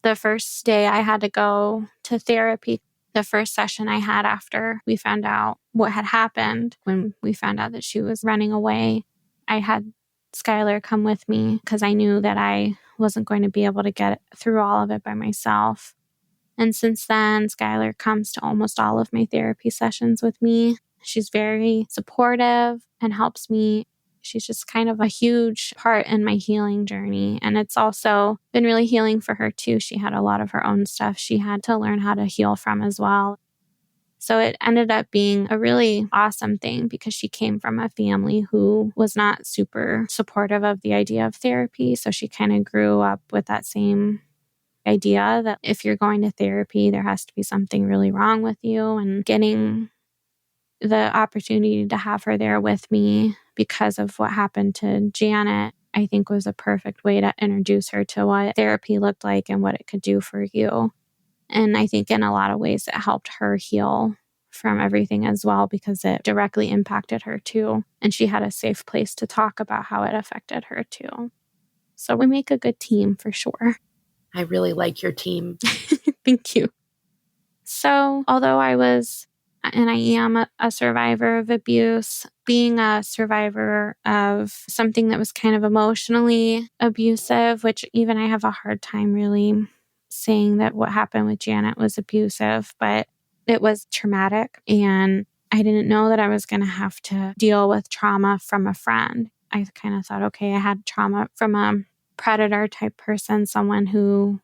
The first day I had to go to therapy, the first session I had after we found out what had happened, when we found out that she was running away, I had Skylar come with me because I knew that I wasn't going to be able to get through all of it by myself. And since then, Skylar comes to almost all of my therapy sessions with me. She's very supportive and helps me. She's just kind of a huge part in my healing journey. And it's also been really healing for her too. She had a lot of her own stuff she had to learn how to heal from as well. So it ended up being a really awesome thing because she came from a family who was not super supportive of the idea of therapy. So she kind of grew up with that same idea that if you're going to therapy, there has to be something really wrong with you. And getting the opportunity to have her there with me because of what happened to Janet, I think was a perfect way to introduce her to what therapy looked like and what it could do for you. And I think in a lot of ways it helped her heal from everything as well, because it directly impacted her too. And she had a safe place to talk about how it affected her too. So we make a good team for sure. I really like your team. Thank you. So although I was, and I am a survivor of abuse, being a survivor of something that was kind of emotionally abusive, which even I have a hard time really saying that what happened with Janet was abusive, but it was traumatic. And I didn't know that I was going to have to deal with trauma from a friend. I kind of thought, okay, I had trauma from a predator type person, someone who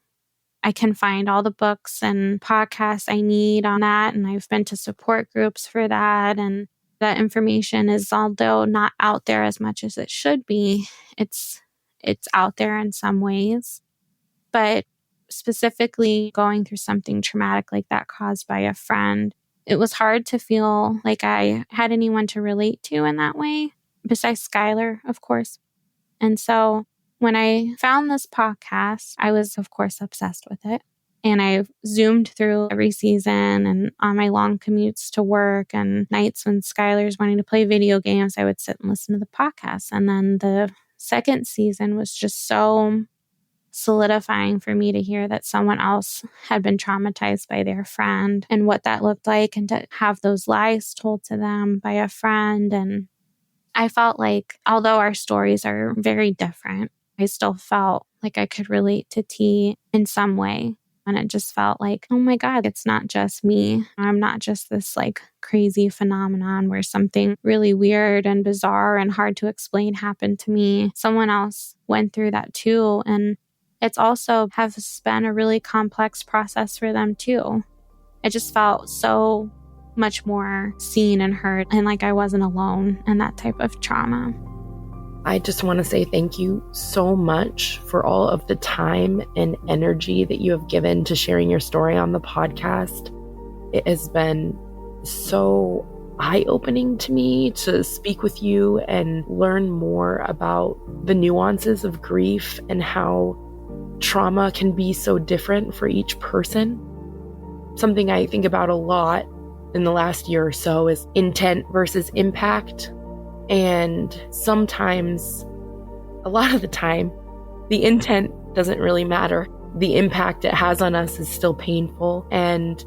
I can find all the books and podcasts I need on that. And I've been to support groups for that. And that information is, although not out there as much as it should be, it's out there in some ways. But specifically going through something traumatic like that caused by a friend, it was hard to feel like I had anyone to relate to in that way, besides Skylar, of course. And so when I found this podcast, I was, of course, obsessed with it. And I zoomed through every season, and on my long commutes to work and nights when Skylar's wanting to play video games, I would sit and listen to the podcast. And then the second season was just so solidifying for me to hear that someone else had been traumatized by their friend and what that looked like, and to have those lies told to them by a friend. And I felt like, although our stories are very different, I still felt like I could relate to T in some way. And it just felt like, oh my God, it's not just me. I'm not just this like crazy phenomenon where something really weird and bizarre and hard to explain happened to me. Someone else went through that too. And it's also has been a really complex process for them too. I just felt so much more seen and heard, and like I wasn't alone in that type of trauma. I just want to say thank you so much for all of the time and energy that you have given to sharing your story on the podcast. It has been so eye-opening to me to speak with you and learn more about the nuances of grief and how trauma can be so different for each person. Something I think about a lot in the last year or so is intent versus impact. And sometimes, a lot of the time, the intent doesn't really matter. The impact it has on us is still painful. And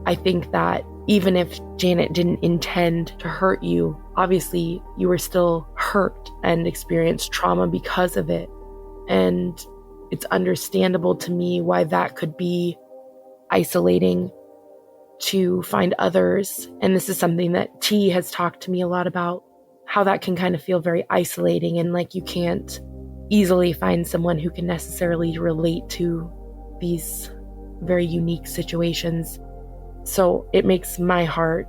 I think that even if Janet didn't intend to hurt you, obviously you were still hurt and experienced trauma because of it. And it's understandable to me why that could be isolating to find others. And this is something that T has talked to me a lot about, how that can kind of feel very isolating and like you can't easily find someone who can necessarily relate to these very unique situations. So it makes my heart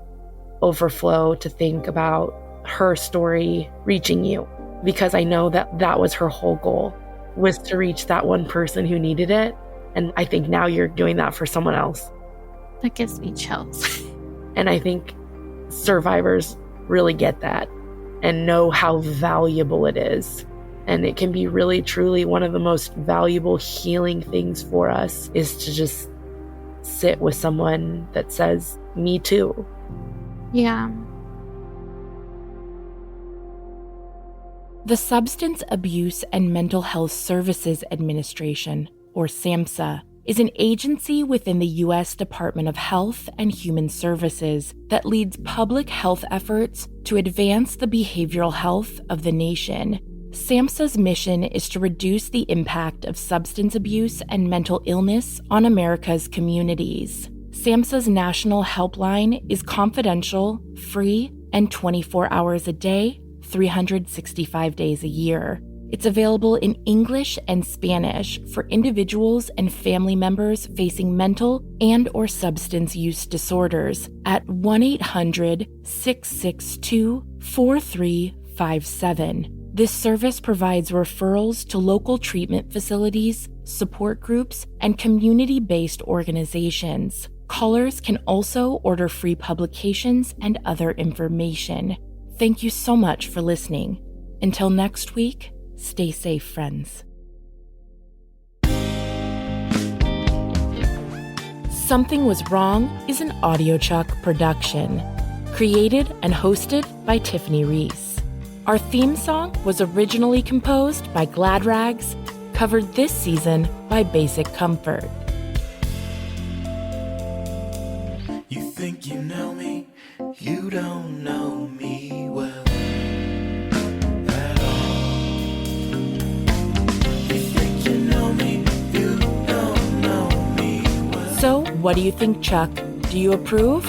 overflow to think about her story reaching you, because I know that that was her whole goal, was to reach that one person who needed it. And I think now you're doing that for someone else. That gives me chills. And I think survivors really get that and know how valuable it is. And it can be really, truly one of the most valuable healing things for us is to just sit with someone that says, me too. Yeah. The Substance Abuse and Mental Health Services Administration, or SAMHSA, is an agency within the U.S. Department of Health and Human Services that leads public health efforts to advance the behavioral health of the nation. SAMHSA's mission is to reduce the impact of substance abuse and mental illness on America's communities. SAMHSA's national helpline is confidential, free, and 24 hours a day, 365 days a year. It's available in English and Spanish for individuals and family members facing mental and or substance use disorders at 1-800-662-4357. This service provides referrals to local treatment facilities, support groups, and community-based organizations. Callers can also order free publications and other information. Thank you so much for listening. Until next week, Stay safe, friends. Something Was Wrong is an AudioChuck production, created and hosted by Tiffany Reese. Our theme song was originally composed by Glad Rags, covered this season by Basic Comfort. You think you know me, you don't know me well at all. You think you know me, you don't know me well. So, what do you think, Chuck? Do you approve?